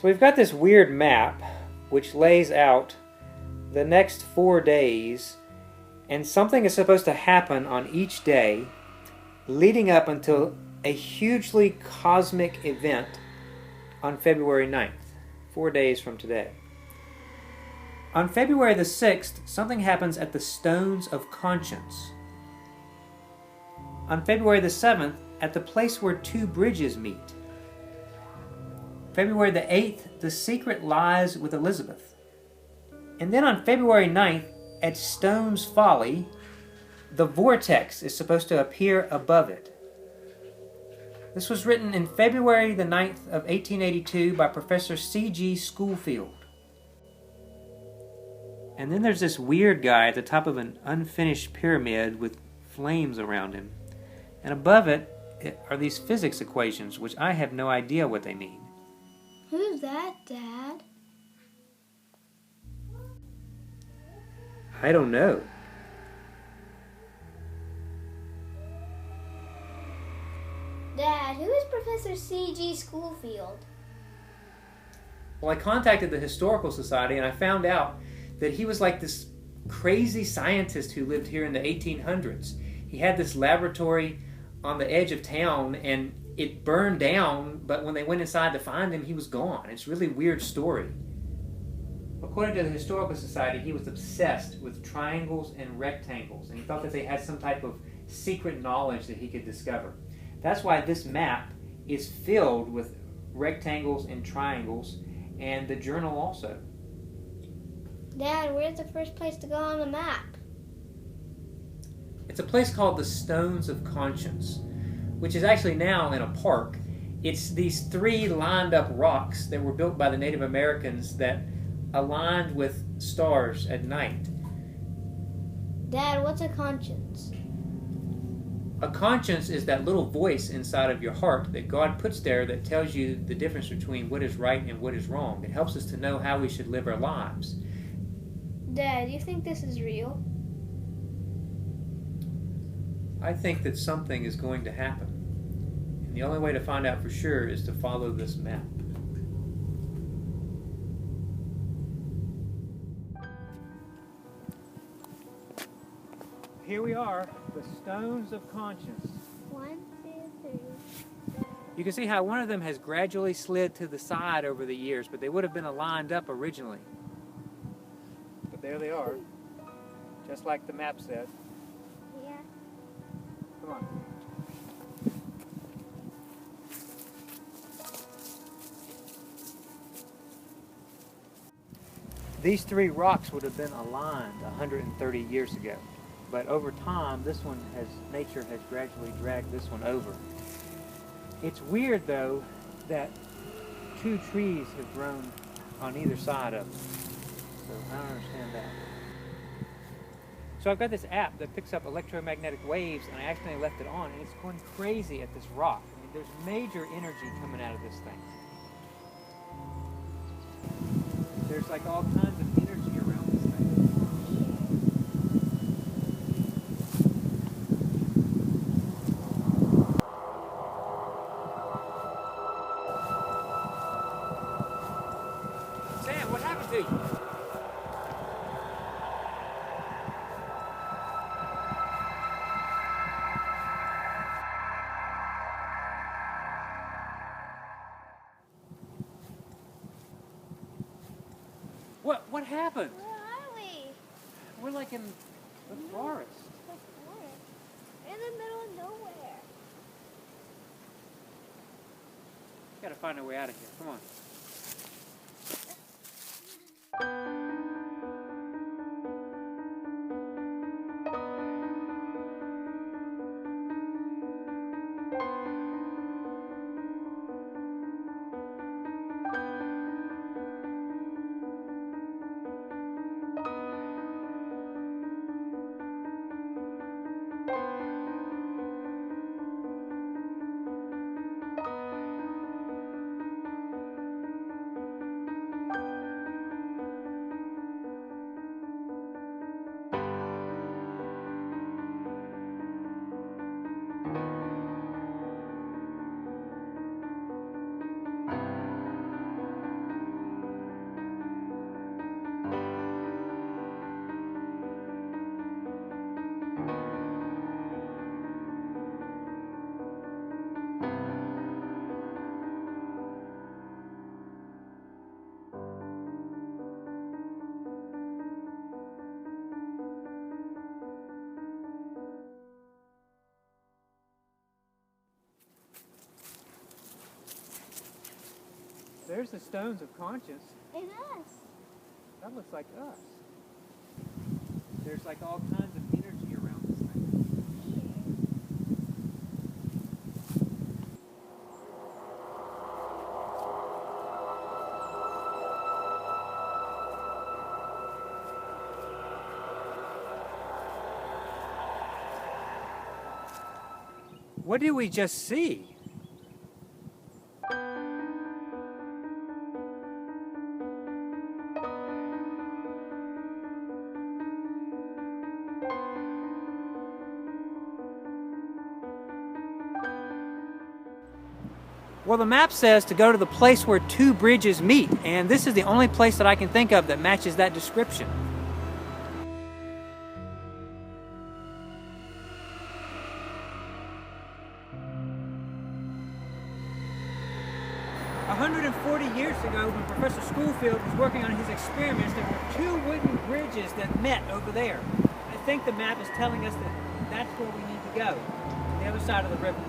So we've got this weird map which lays out the next 4 days, and something is supposed to happen on each day leading up until a hugely cosmic event on February 9th, 4 days from today. On February the 6th, something happens at the Stones of Conscience. On February the 7th, at the place where two bridges meet. February the 8th, the secret lies with Elizabeth. And then on February 9th, at Stone's Folly, the vortex is supposed to appear above it. This was written in February the 9th of 1882 by Professor C.G. Schoolfield. And then there's this weird guy at the top of an unfinished pyramid with flames around him. And above it are these physics equations, which I have no idea what they mean. Who's that, Dad? I don't know. Dad, who is Professor C.G. Schoolfield? Well, I contacted the Historical Society and I found out that he was like this crazy scientist who lived here in the 1800s. He had this laboratory on the edge of town and it burned down, but when they went inside to find him, he was gone. It's a really weird story. According to the Historical Society, he was obsessed with triangles and rectangles, and he thought that they had some type of secret knowledge that he could discover. That's why this map is filled with rectangles and triangles, and the journal also. Dad, where's the first place to go on the map? It's a place called the Stones of Conscience, which is actually now in a park. It's these three lined up rocks that were built by the Native Americans that aligned with stars at night. Dad, what's a conscience? A conscience is that little voice inside of your heart that God puts there that tells you the difference between what is right and what is wrong. It helps us to know how we should live our lives. Dad, you think this is real? I think that something is going to happen. And the only way to find out for sure is to follow this map. Here we are, the Stones of Conscience. 1, 2, 3. You can see how one of them has gradually slid to the side over the years, but they would have been lined up originally. But there they are, just like the map said. Yeah. Come on. These three rocks would have been aligned 130 years ago. But over time, nature has gradually dragged this one over. It's weird, though, that two trees have grown on either side of it. So I don't understand that. So I've got this app that picks up electromagnetic waves, and I accidentally left it on, and it's going crazy at this rock. I mean, there's major energy coming out of this thing. There's like all kinds of energy around this thing. Sam, what happened to you? What happened? Where are we? We're like in the forest. We're in the middle of nowhere. Gotta find our way out of here. Come on. There's the stones of conscience. It's us. That looks like us. There's like all kinds of energy around this thing. What did we just see? Well, the map says to go to the place where two bridges meet, and this is the only place that I can think of that matches that description. Years ago, when Professor Schoolfield was working on his experiments, there were two wooden bridges that met over there. I think the map is telling us that that's where we need to go, the other side of the river.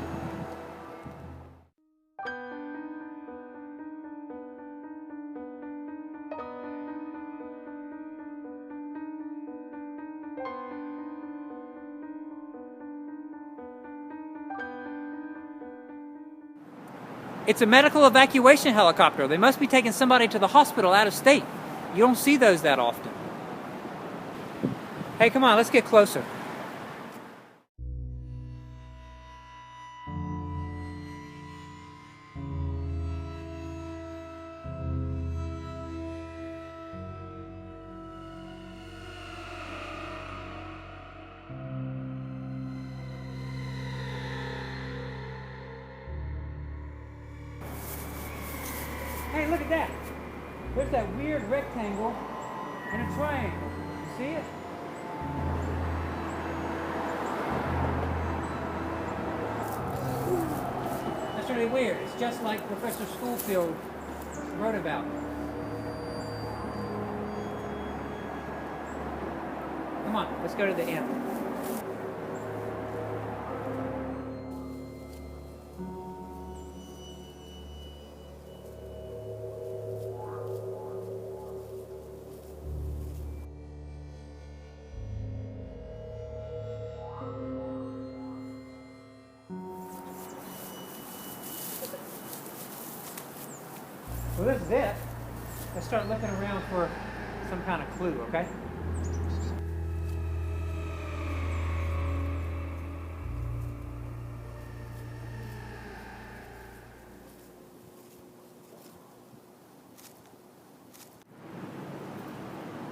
It's a medical evacuation helicopter. They must be taking somebody to the hospital out of state. You don't see those that often. Hey, come on, let's get closer. Hey, look at that. There's that weird rectangle and a triangle. You see it? That's really weird. It's just like Professor Schoolfield wrote about. Come on, let's go to the end. Well, this is it. Let's start looking around for some kind of clue, okay?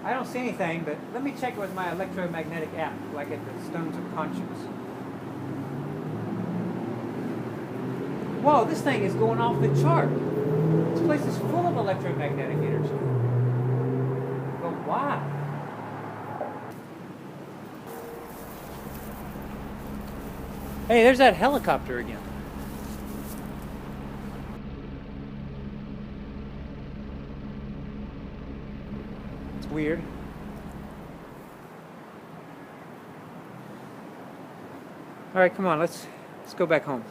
I don't see anything, but let me check with my electromagnetic app, like at the Stones of Conscience. Whoa, this thing is going off the chart. This place is full of electromagnetic energy. But why? Hey, there's that helicopter again. It's weird. All right, come on, let's go back home.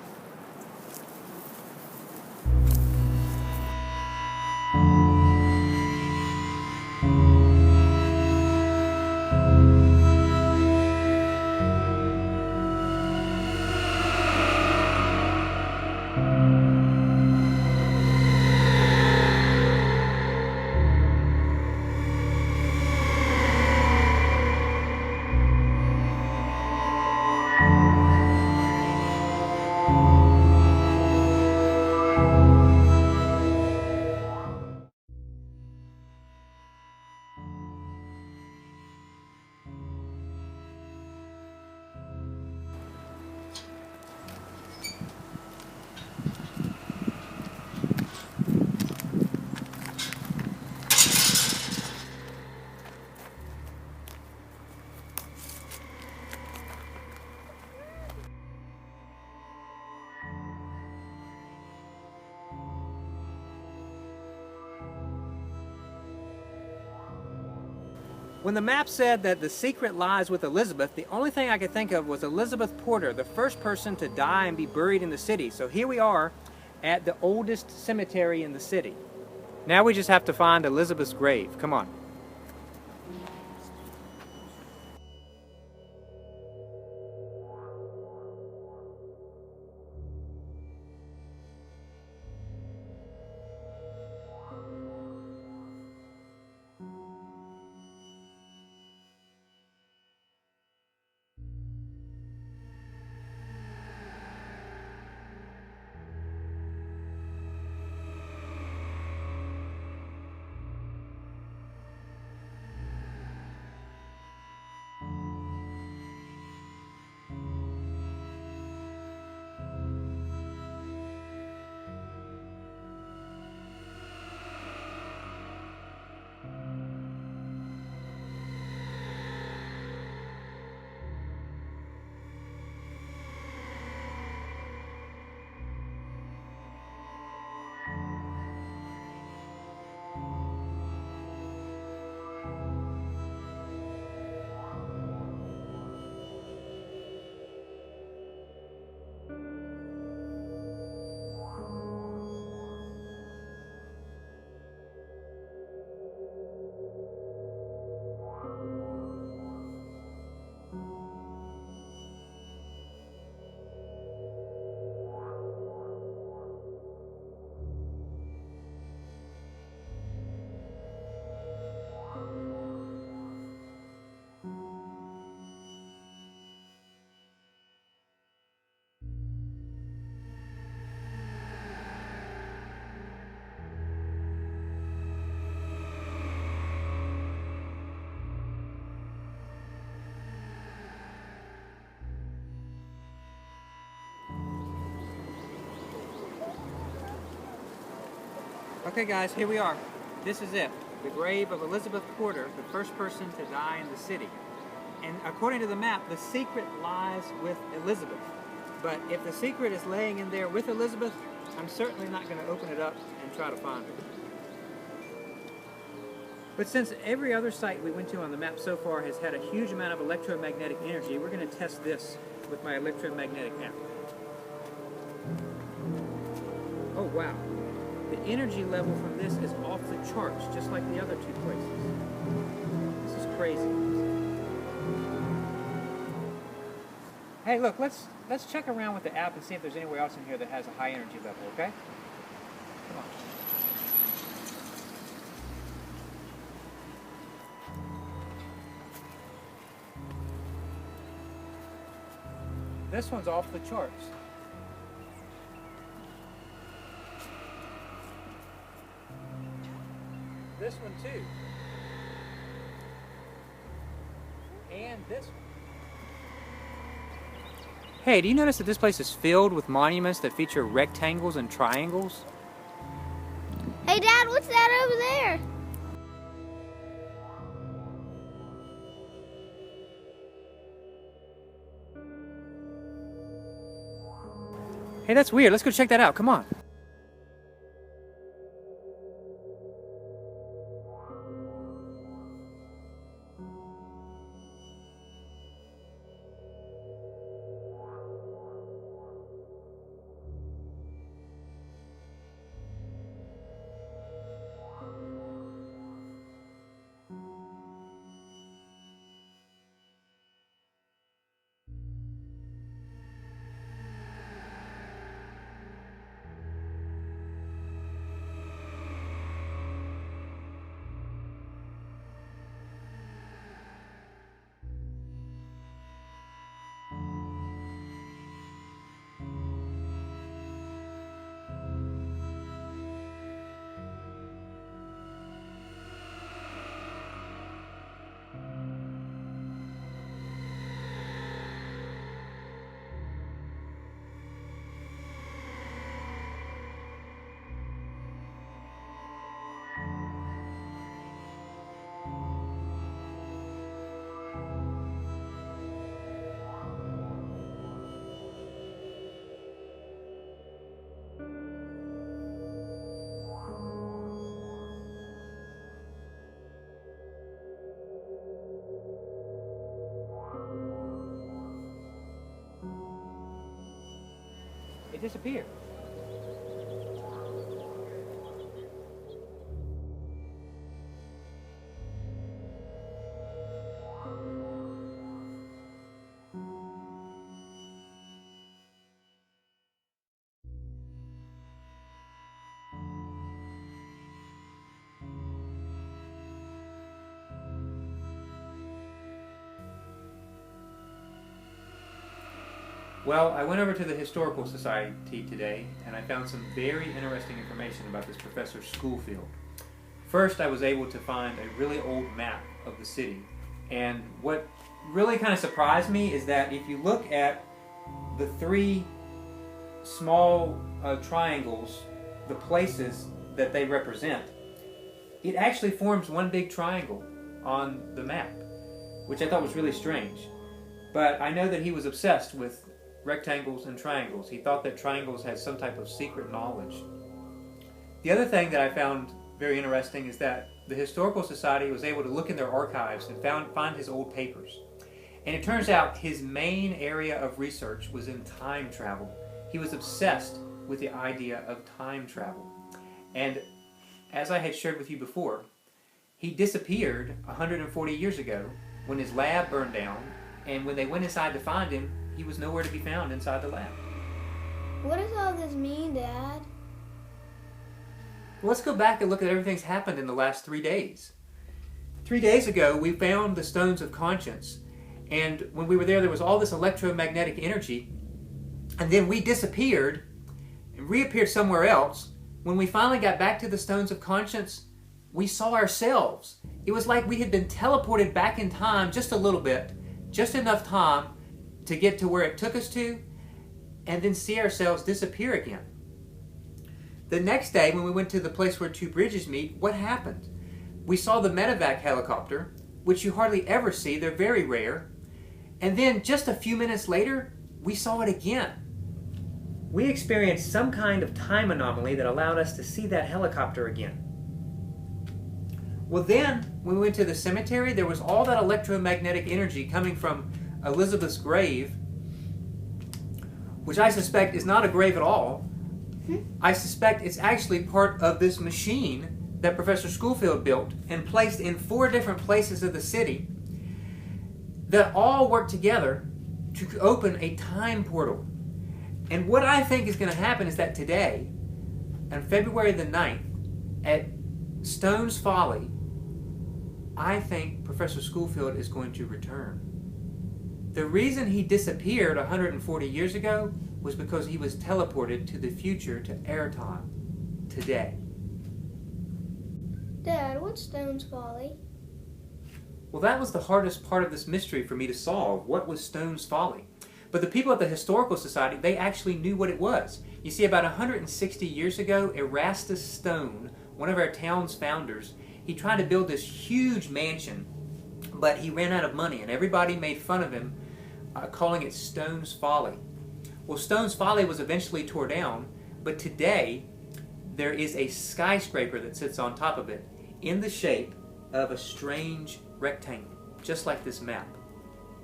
When the map said that the secret lies with Elizabeth, the only thing I could think of was Elizabeth Porter, the first person to die and be buried in the city. So here we are at the oldest cemetery in the city. Now we just have to find Elizabeth's grave. Come on. Okay guys, here we are. This is it. The grave of Elizabeth Porter, the first person to die in the city. And according to the map, the secret lies with Elizabeth. But if the secret is laying in there with Elizabeth, I'm certainly not going to open it up and try to find her. But since every other site we went to on the map so far has had a huge amount of electromagnetic energy, we're going to test this with my electromagnetic map. Oh wow. The energy level from this is off the charts, just like the other two places. This is crazy. Hey, look, let's check around with the app and see if there's anywhere else in here that has a high energy level, okay? Come on. This one's off the charts. This one too. And this one. Hey, do you notice that this place is filled with monuments that feature rectangles and triangles? Hey Dad, what's that over there? Hey, that's weird. Let's go check that out. Come on. It disappeared. Well, I went over to the Historical Society today, and I found some very interesting information about this Professor Schoolfield. First, I was able to find a really old map of the city, and what really kind of surprised me is that if you look at the three small triangles, the places that they represent, it actually forms one big triangle on the map, which I thought was really strange. But I know that he was obsessed with rectangles and triangles. He thought that triangles had some type of secret knowledge. The other thing that I found very interesting is that the Historical Society was able to look in their archives and find his old papers. And it turns out his main area of research was in time travel. He was obsessed with the idea of time travel. And as I had shared with you before, he disappeared 140 years ago when his lab burned down, and when they went inside to find him, he was nowhere to be found inside the lab. What does all this mean, Dad? Well, let's go back and look at everything that's happened in the last 3 days. 3 days ago, we found the stones of conscience, and when we were there was all this electromagnetic energy, and then we disappeared and reappeared somewhere else. When we finally got back to the stones of conscience, we saw ourselves. It was like we had been teleported back in time just a little bit, just enough time to get to where it took us to, and then see ourselves disappear again. The next day, when we went to the place where two bridges meet, what happened? We saw the medevac helicopter, which you hardly ever see. They're very rare. And then just a few minutes later, we saw it again. We experienced some kind of time anomaly that allowed us to see that helicopter again. Well then, when we went to the cemetery, there was all that electromagnetic energy coming from Elizabeth's grave, which I suspect is not a grave at all. I suspect it's actually part of this machine that Professor Schoolfield built and placed in 4 different places of the city that all work together to open a time portal. And what I think is going to happen is that today, on February the 9th, at Stone's Folly, I think Professor Schoolfield is going to return. The reason he disappeared 140 years ago was because he was teleported to the future to airtime today. Dad, what's Stone's Folly? Well, that was the hardest part of this mystery for me to solve. What was Stone's Folly? But the people at the Historical Society, they actually knew what it was. You see, about 160 years ago, Erastus Stone, one of our town's founders, he tried to build this huge mansion, but he ran out of money, and everybody made fun of him, calling it Stone's Folly. Well, Stone's Folly was eventually tore down, but today there is a skyscraper that sits on top of it in the shape of a strange rectangle, just like this map.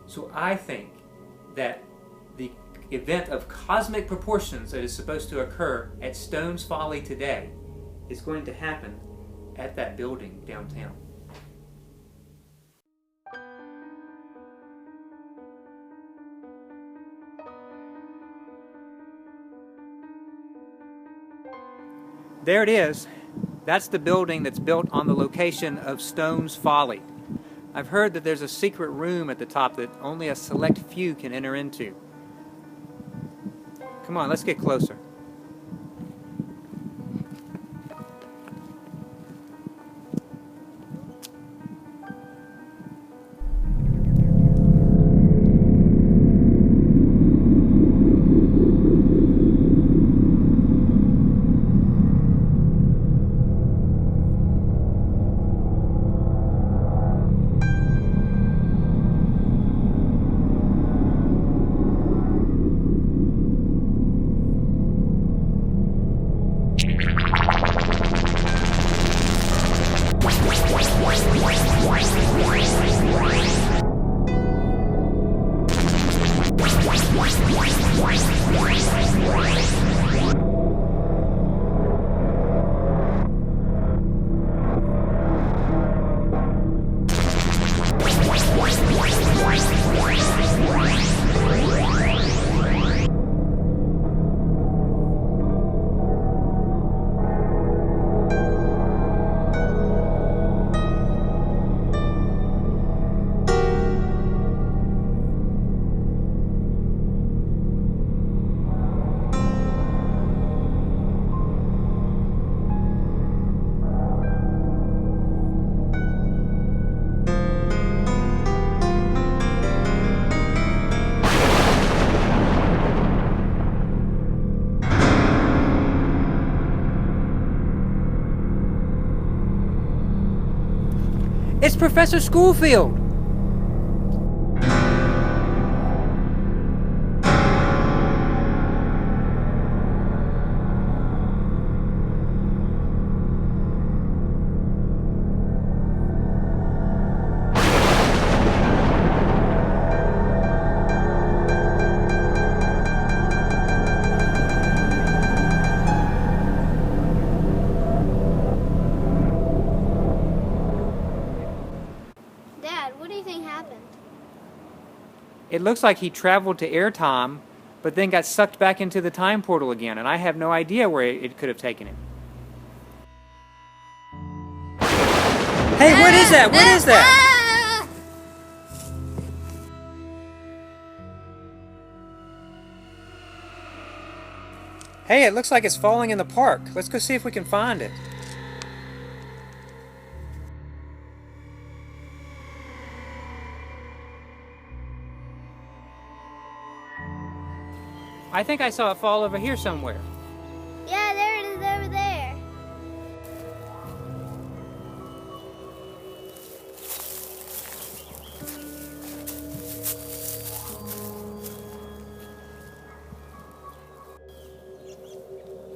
So I think that the event of cosmic proportions that is supposed to occur at Stone's Folly today is going to happen at that building downtown. There it is. That's the building that's built on the location of Stone's Folly. I've heard that there's a secret room at the top that only a select few can enter into. Come on, let's get closer. It's Professor Schoolfield! Dad, what do you think happened? It looks like he traveled to airtime, but then got sucked back into the time portal again, and I have no idea where it could have taken him. Hey, what is that? What is that? Hey, it looks like it's falling in the park. Let's go see if we can find it. I think I saw it fall over here somewhere. Yeah, there it is over there.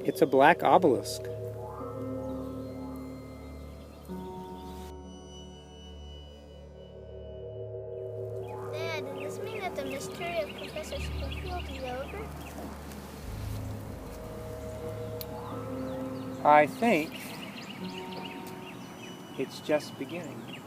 It's a black obelisk. Dad, does this mean that the mystery of Professor Schoolfield is over? I think it's just beginning.